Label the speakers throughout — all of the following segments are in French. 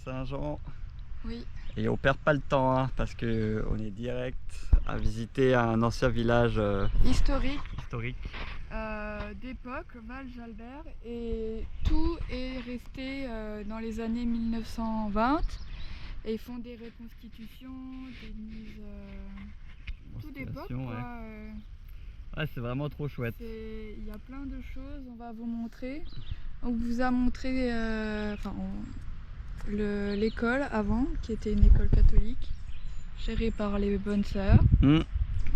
Speaker 1: Lac-Saint-Jean.
Speaker 2: Oui.
Speaker 1: Et on perd pas le temps hein, parce qu'on est direct à visiter un ancien village
Speaker 2: Historique. D'époque, Val-Jalbert, et tout est resté dans les années 1920 et ils font des reconstitutions, des mises, tout d'époque quoi.
Speaker 1: Ouais. Ouais, c'est vraiment trop chouette.
Speaker 2: Il y a plein de choses, on va vous montrer. On vous a montré l'école avant, qui était une école catholique, gérée par les bonnes sœurs.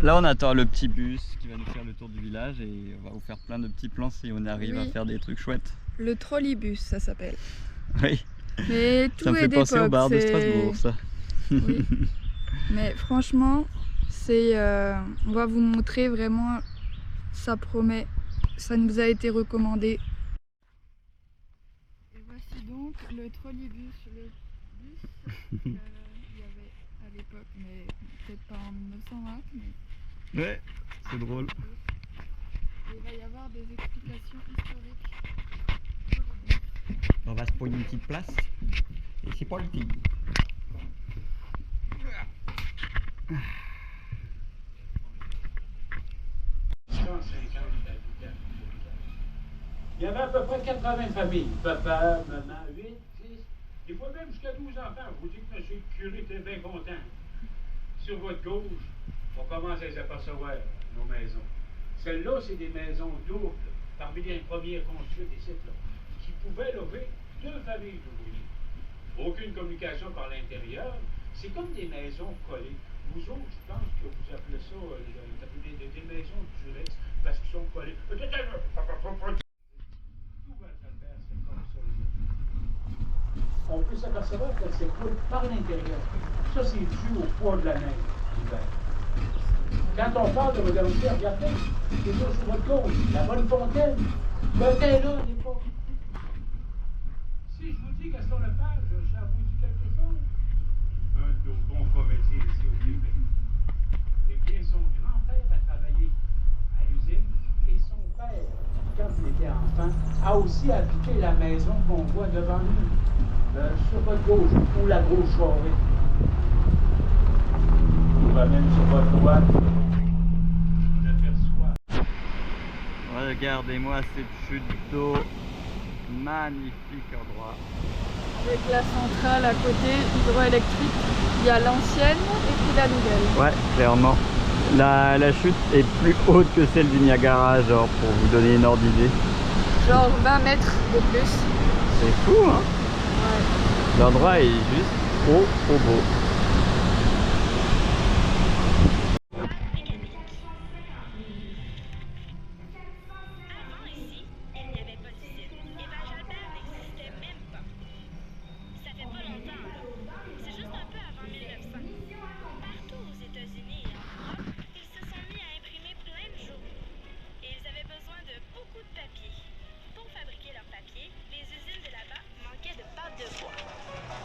Speaker 1: Là on attend le petit bus qui va nous faire le tour du village et on va vous faire plein de petits plans si on arrive à faire des trucs chouettes.
Speaker 2: Le trolleybus ça s'appelle.
Speaker 1: Oui.
Speaker 2: Mais tout
Speaker 1: ça me fait penser au bar de Strasbourg ça.
Speaker 2: Oui. Mais franchement, on va vous montrer vraiment, ça promet, ça nous a été recommandé. Et voici donc le trolleybus, le bus qu'il y avait à l'époque, mais peut-être pas en 1920. Mais...
Speaker 1: Ouais, c'est drôle.
Speaker 2: Et il va y avoir des explications historiques.
Speaker 1: On va se prendre une petite place et c'est parti.
Speaker 3: Il y avait à peu près 80 familles. Papa, maman, 8, 10, des fois même jusqu'à 12 enfants. Vous dites que M. le curé était bien content. Sur votre gauche, on commence à les apercevoir, nos maisons. Celles-là, c'est des maisons doubles, parmi les premières construites ici, là, qui pouvaient lever 2 familles d'ouvriers. Aucune communication par l'intérieur. C'est comme des maisons collées. Vous autres, je pense que vous appelez ça des maisons de durex, parce qu'ils sont collés. On peut s'apercevoir qu'elle s'écoule par l'intérieur. Ça, c'est dû au poids de la neige l'hiver. Quand on parle de modernité, regardez, c'est ça sur votre gauche, la bonne fontaine. Le teint là n'est pas. Si je vous dis Gaston Lepage, ça vous dit quelque chose? Un de nos bons comédiens ici au Québec. Eh bien, son grand-père a travaillé à l'usine et son père, quand il était enfant, a aussi habité la maison qu'on voit devant nous. Sur votre gauche, ou la grosse charrue. On va même sur votre droite. On aperçoit.
Speaker 1: Regardez-moi cette chute d'eau. Magnifique endroit.
Speaker 2: Avec la centrale à côté, hydroélectrique, il y a l'ancienne et puis la nouvelle.
Speaker 1: Ouais, clairement. La chute est plus haute que celle du Niagara, genre, pour vous donner une ordre d'idée.
Speaker 2: Genre 20 mètres de plus.
Speaker 1: C'est fou, hein?
Speaker 2: Ouais.
Speaker 1: L'endroit est juste trop beau.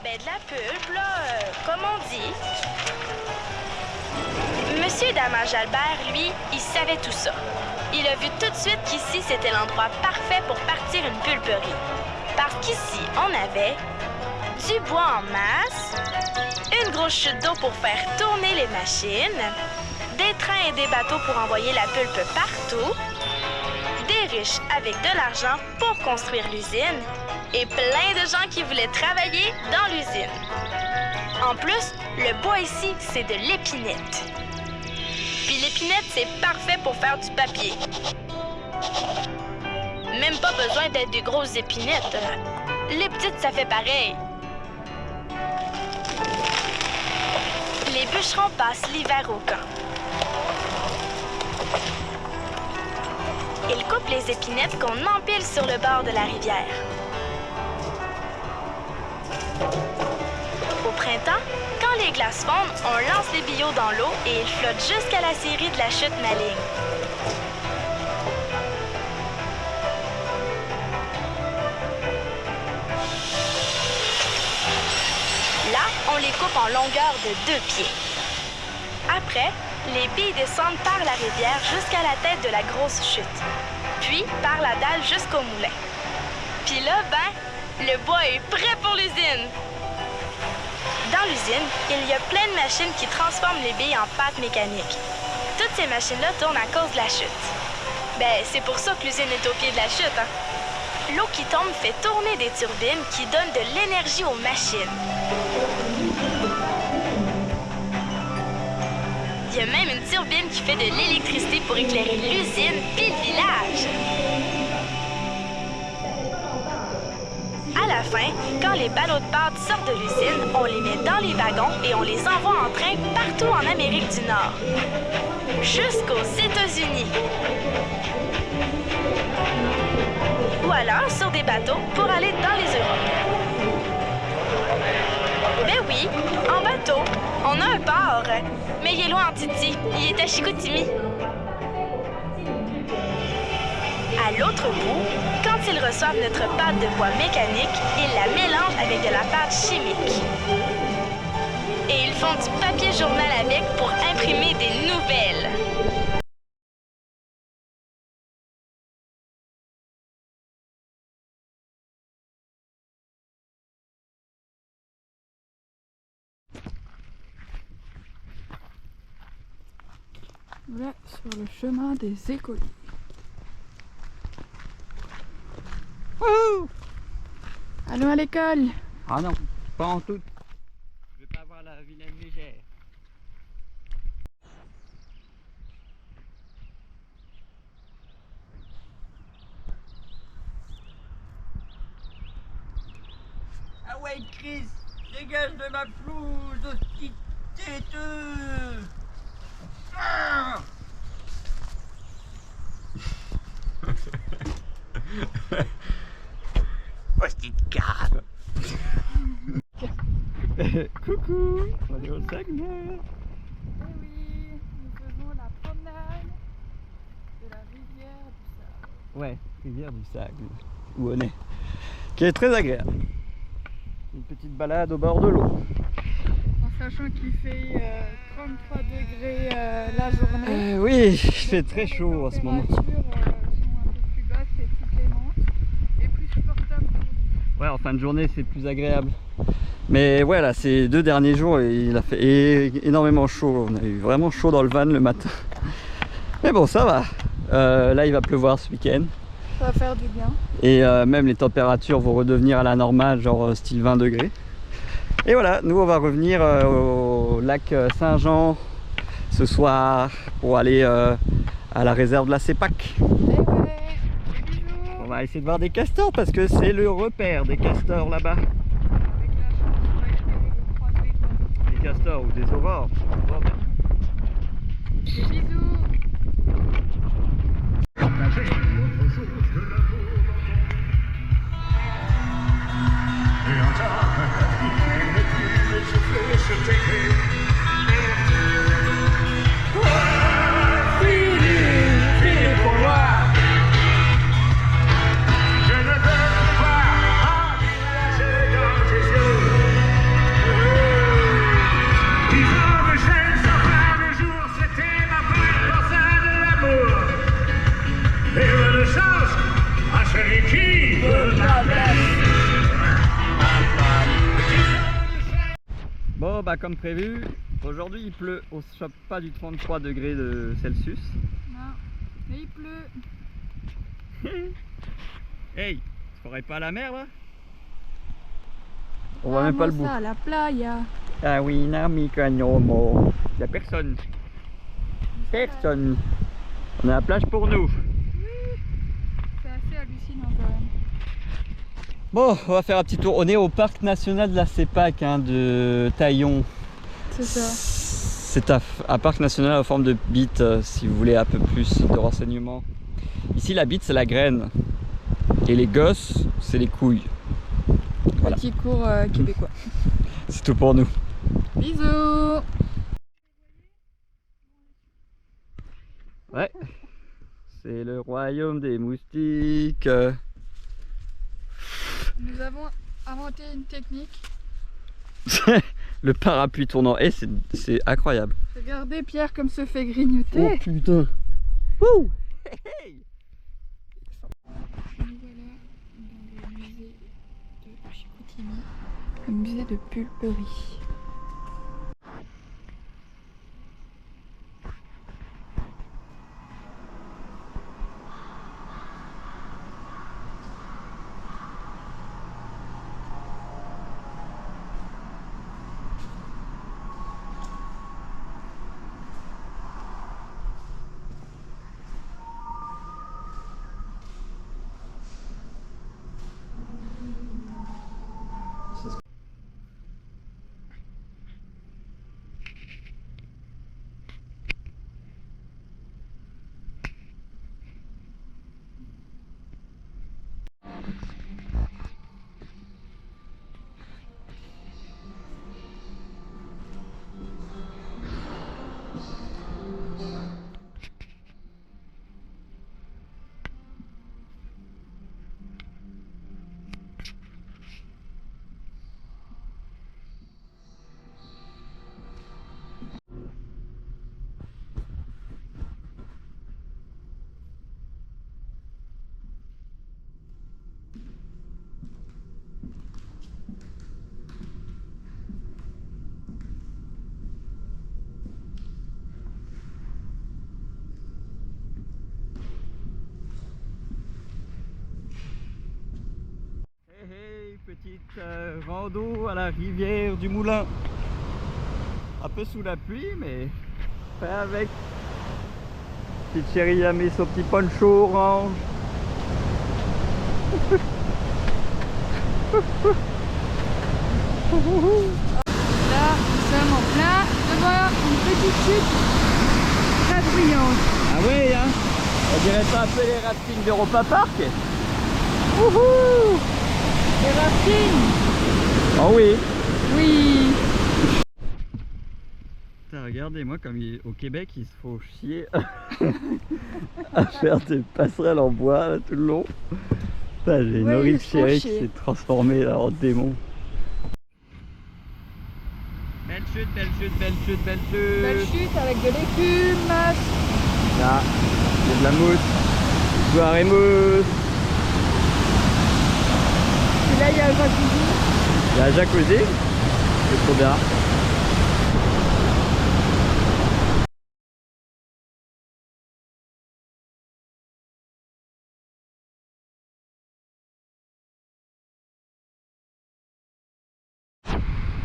Speaker 4: Ben de la pulpe, là, comme on dit. Monsieur Damas-Jalbert, lui, il savait tout ça. Il a vu tout de suite qu'ici, c'était l'endroit parfait pour partir une pulperie. Parce qu'ici, on avait du bois en masse, une grosse chute d'eau pour faire tourner les machines, des trains et des bateaux pour envoyer la pulpe partout, des riches avec de l'argent pour construire l'usine, et plein de gens qui voulaient travailler dans l'usine. En plus, le bois ici, c'est de l'épinette. Puis l'épinette, c'est parfait pour faire du papier. Même pas besoin d'être des grosses épinettes. Les petites, ça fait pareil. Les bûcherons passent l'hiver au camp. Ils coupent les épinettes qu'on empile sur le bord de la rivière. Au printemps, quand les glaces fondent, on lance les billots dans l'eau et ils flottent jusqu'à la scierie de la chute Maligne. Là, on les coupe en longueur de 2 pieds. Après, les billes descendent par la rivière jusqu'à la tête de la grosse chute, puis par la dalle jusqu'au moulin. Puis là, ben, le bois est prêt pour l'usine. l'usine, il y a plein de machines qui transforment les billes en pâte mécanique. Toutes ces machines-là tournent à cause de la chute. Ben, c'est pour ça que l'usine est au pied de la chute, hein. L'eau qui tombe fait tourner des turbines qui donnent de l'énergie aux machines. Il y a même une turbine qui fait de l'électricité pour éclairer l'usine puis le village. À la fin, quand les ballots de pâte sortent de l'usine, on les met dans les wagons et on les envoie en train partout en Amérique du Nord. Jusqu'aux États-Unis. Ou alors sur des bateaux pour aller dans les Europes. Ben oui, en bateau, on a un port, mais il est loin en Titi, il est à Chicoutimi. À l'autre bout, quand ils reçoivent notre pâte de bois mécanique, ils la mélangent avec de la pâte chimique. Et ils font du papier journal avec pour imprimer des nouvelles.
Speaker 2: Voilà, sur le chemin des écoliers.
Speaker 1: Wouhou!
Speaker 2: Allons à l'école.
Speaker 1: Ah non, pas en tout. Je vais pas avoir la vilaine légère. Ah ouais, Chris, dégage de ma pelouse, hostie têteux! Ah! Hostie de cave! Coucou, on est au Saguenay.
Speaker 2: Eh oui, nous faisons la promenade de la rivière du Sable.
Speaker 1: Ouais, rivière du Saguenay, où on est, qui est très agréable. Une petite balade au bord de l'eau.
Speaker 2: En sachant qu'il fait 33 degrés la journée.
Speaker 1: Oui, il fait très chaud en ce moment.
Speaker 2: Les températures sont un peu plus basses et plus clémentes et plus supportables pour nous.
Speaker 1: Ouais, en fin de journée c'est plus agréable. Mais ouais, là ces 2 derniers jours il a fait énormément chaud. On a eu vraiment chaud dans le van le matin. Mais bon, ça va. Là il va pleuvoir ce week-end.
Speaker 2: Ça va faire du bien.
Speaker 1: Et même les températures vont redevenir à la normale, genre style 20 degrés. Et voilà, nous on va revenir au lac Saint-Jean ce soir pour aller à la réserve de la CEPAC.
Speaker 2: Eh ouais, des bisous.
Speaker 1: On va essayer de voir des castors parce que c'est le repère des castors là-bas.
Speaker 2: Avec la chance, on va espérer de croiser les doigts.
Speaker 1: Des castors ou des aurores.
Speaker 2: Des bisous.
Speaker 1: Bon bah comme prévu, aujourd'hui il pleut, on se chope pas du 33 degrés de Celsius.
Speaker 2: Non, mais il pleut.
Speaker 1: Hey, tu ferais pas à la mer là? On voit même pas le bout.
Speaker 2: Vamos a la playa.
Speaker 1: Ah oui, Nami Cagnomo. Y'a personne. Personne. On a la plage pour nous.
Speaker 2: C'est assez hallucinant quand même.
Speaker 1: Bon, on va faire un petit tour. On est au parc national de la CEPAC hein, de Taillon.
Speaker 2: C'est ça.
Speaker 1: C'est un parc national en forme de bite si vous voulez un peu plus de renseignements. Ici la bite c'est la graine et les gosses c'est les couilles. Voilà.
Speaker 2: Petit cours québécois.
Speaker 1: C'est tout pour nous.
Speaker 2: Bisous.
Speaker 1: Ouais. C'est le royaume des moustiques.
Speaker 2: Nous avons inventé une technique.
Speaker 1: Le parapluie tournant. Et c'est incroyable.
Speaker 2: Regardez Pierre comme se fait grignoter.
Speaker 1: Oh putain. Wouh. Hey.
Speaker 2: Nous voilà dans le musée de Chicoutimi, le musée de pulperie.
Speaker 1: petite rando à la rivière du Moulin. Un peu sous la pluie, mais fait avec. Petite chérie a mis son petit poncho orange.
Speaker 2: Là, nous sommes en plein devant une petite chute très bruyante.
Speaker 1: Ah oui, hein, on dirait pas un peu les raftings d'Europa Park. Wouhou!
Speaker 2: Les raftings.
Speaker 1: Oh oui.
Speaker 2: Oui.
Speaker 1: Putain, regardez-moi comme au Québec il se faut chier à faire des passerelles en bois là, tout le long. Putain, j'ai une
Speaker 2: Ouais,
Speaker 1: horrible
Speaker 2: il se faut
Speaker 1: chérie qui
Speaker 2: chier.
Speaker 1: s'est transformée là, en démon. Belle chute, belle chute, belle chute, belle chute.
Speaker 2: Belle chute avec de l'écume.
Speaker 1: Là, il y a de la mousse. Soirée mousse.
Speaker 2: Et là, il y a un jacuzzi.
Speaker 1: Il y a un jacuzzi. C'est trop bien.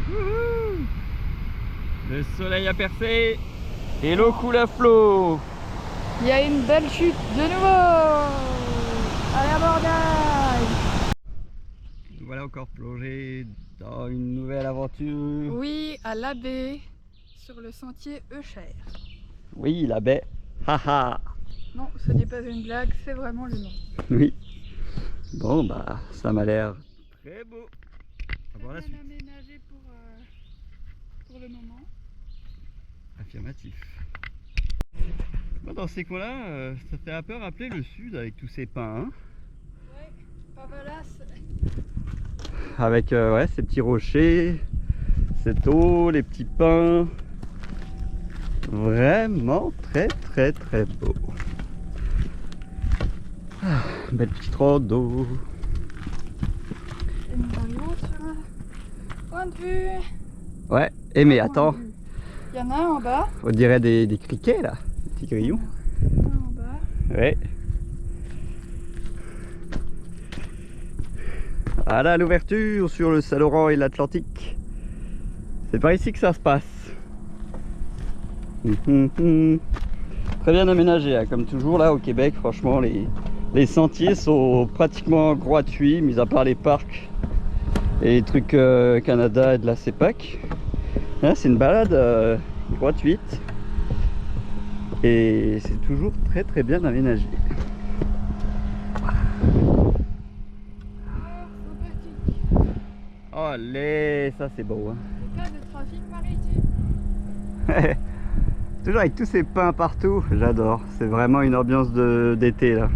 Speaker 1: Wouhou! Le soleil a percé et l'eau coule à flot.
Speaker 2: Il y a une belle chute de nouveau. À l'abordage.
Speaker 1: Nous voilà encore plongés dans une nouvelle aventure.
Speaker 2: Oui, à la baie, sur le sentier Eucher.
Speaker 1: Oui, la baie. Haha.
Speaker 2: Non, ce n'est pas une blague, c'est vraiment le nom.
Speaker 1: Oui. Bon bah ça m'a l'air très beau. On va voir la
Speaker 2: Très
Speaker 1: suite.
Speaker 2: bien aménagé pour le moment.
Speaker 1: Affirmatif. Moi, dans ces coins-là, ça fait un peu rappeler le sud avec tous ces pins. Hein,
Speaker 2: Ouais, Pavalas.
Speaker 1: avec ouais, ces petits rochers, cette eau, les petits pins. Vraiment très très très beau. Ah, belle petite rando.
Speaker 2: Et nous arrivons sur un point de vue.
Speaker 1: Ouais, et mais
Speaker 2: Point de
Speaker 1: attends,
Speaker 2: vue. Il y en a un en bas.
Speaker 1: on dirait des criquets là, des petits grillons.
Speaker 2: Un en bas.
Speaker 1: Ouais. Voilà l'ouverture sur le Saint-Laurent et l'Atlantique. C'est par ici que ça se passe. Très bien aménagé, hein. Comme toujours là au Québec, franchement les sentiers sont pratiquement gratuits, mis à part les parcs et les trucs Canada et de la CEPAC. Là c'est une balade gratuite et c'est toujours très très bien aménagé.
Speaker 2: Sympathique.
Speaker 1: Oh allez, ça c'est beau, hein.
Speaker 2: Le cas de trafic maritime.
Speaker 1: Toujours avec tous ces pins partout, j'adore. C'est vraiment une ambiance d'été là.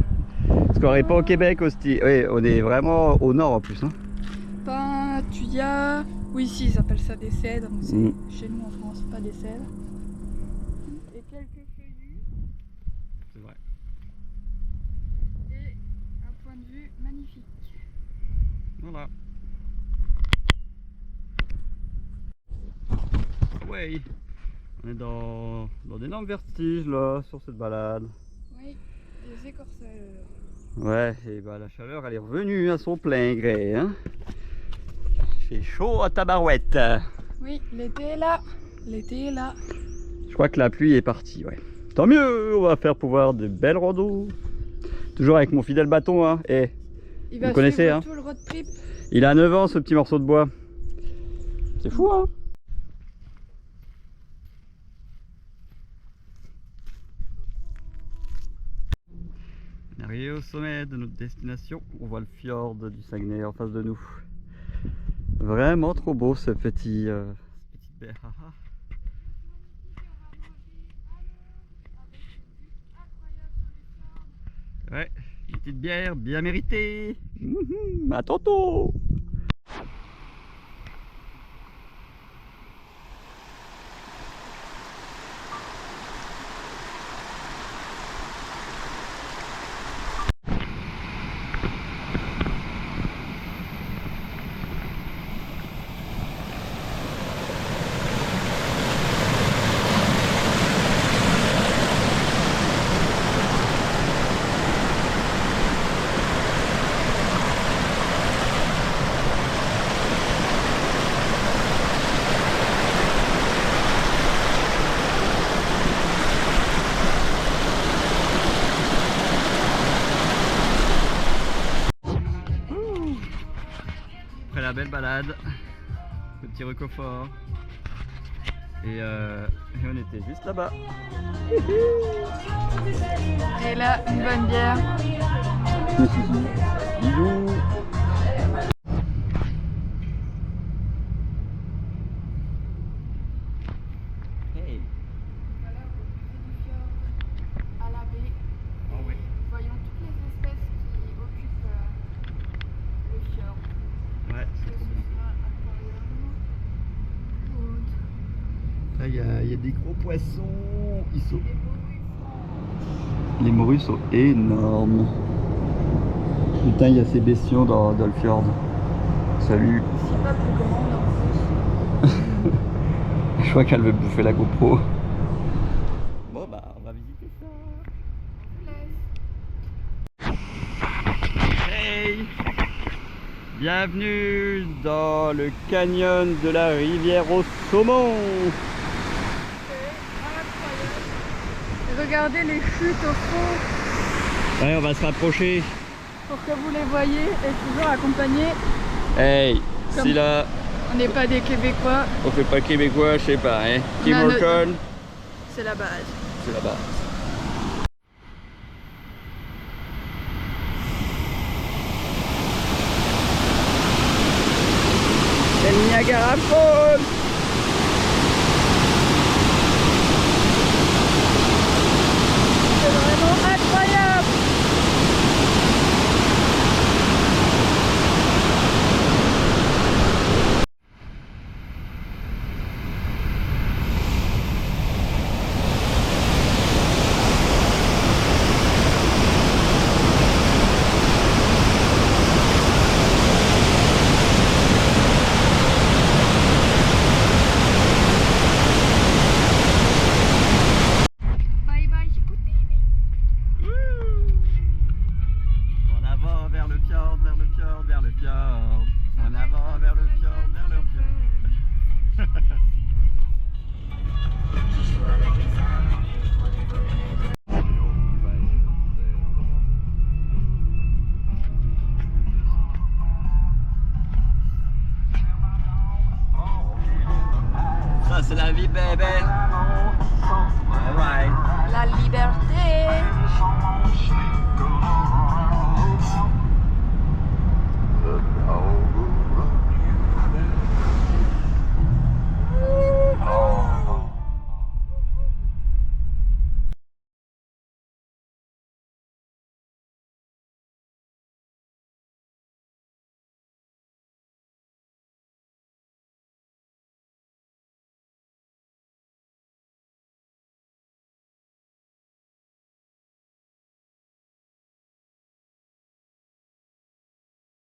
Speaker 1: Parce qu'on n'est pas au Québec aussi. Oui, on est vraiment au nord en plus. Hein.
Speaker 2: Pin, thuya. Oui, ici ils appellent ça des cèdres. Mais c'est
Speaker 1: Mm.
Speaker 2: chez nous en France, pas des cèdres. Et quelques feuillus.
Speaker 1: C'est vrai.
Speaker 2: Et un point de vue magnifique.
Speaker 1: Voilà. Ouais. On est dans d'énormes vertiges là sur cette balade.
Speaker 2: Oui, les écorceurs.
Speaker 1: Ouais, et bah la chaleur elle est revenue à son plein gré. Hein. Il fait chaud à tabarouette.
Speaker 2: Oui, l'été est là. L'été est là.
Speaker 1: Je crois que la pluie est partie, ouais. Tant mieux, on va faire pouvoir de belles randos. Toujours avec mon fidèle bâton, hein. Et
Speaker 2: Il
Speaker 1: Vous
Speaker 2: va
Speaker 1: connaissez,
Speaker 2: suivre
Speaker 1: hein.
Speaker 2: tout le road trip.
Speaker 1: il a 9 ans ce petit morceau de bois. C'est fou, hein. On est arrivé au sommet de notre destination. On voit le fjord du Saguenay en face de nous. Vraiment trop beau ce petit petite baie. Haha. Ouais, une petite bière bien méritée. À tantôt. balade, le petit Roquefort. Et on était juste là-bas.
Speaker 2: Et là, une bonne bière.
Speaker 1: Bisous. Hey.
Speaker 2: Voilà, au musée du fjord, à la baie.
Speaker 1: Oh oui.
Speaker 2: Voyons toutes les espèces qui occupent le fjord.
Speaker 1: Ouais.
Speaker 2: Que ce soit aquarium ou autre.
Speaker 1: Là, il y a des gros poissons. Ils sont...
Speaker 2: Les morues.
Speaker 1: Les morues sont énormes. Putain, il y a ces bestiaux dans le fjord. Salut.
Speaker 2: C'est pas plus grand en plus.
Speaker 1: Je crois qu'elle veut bouffer la GoPro. Bon bah, on va visiter ça. Hey! Bienvenue dans le canyon de la rivière au saumon.
Speaker 2: Regardez les chutes au fond
Speaker 1: Ouais, on va se rapprocher.
Speaker 2: pour que vous les voyez et toujours accompagné.
Speaker 1: Hey,
Speaker 2: Comme-
Speaker 1: si là,
Speaker 2: On n'est pas des Québécois,
Speaker 1: on fait pas québécois, je sais pas, hein.
Speaker 2: On
Speaker 1: Kim
Speaker 2: a notre-
Speaker 1: Horton,
Speaker 2: c'est la base.
Speaker 1: c'est là-bas. C'est le Niagara Falls.
Speaker 2: C'est vraiment incroyable. Bye bye Chicoutimi.
Speaker 1: En avant vers le fjord, vers le fjord, vers le fjord. En avant vers le fjord, vers le fjord. Ça c'est la vie, bébé. Alright.
Speaker 2: La liberté.
Speaker 5: The old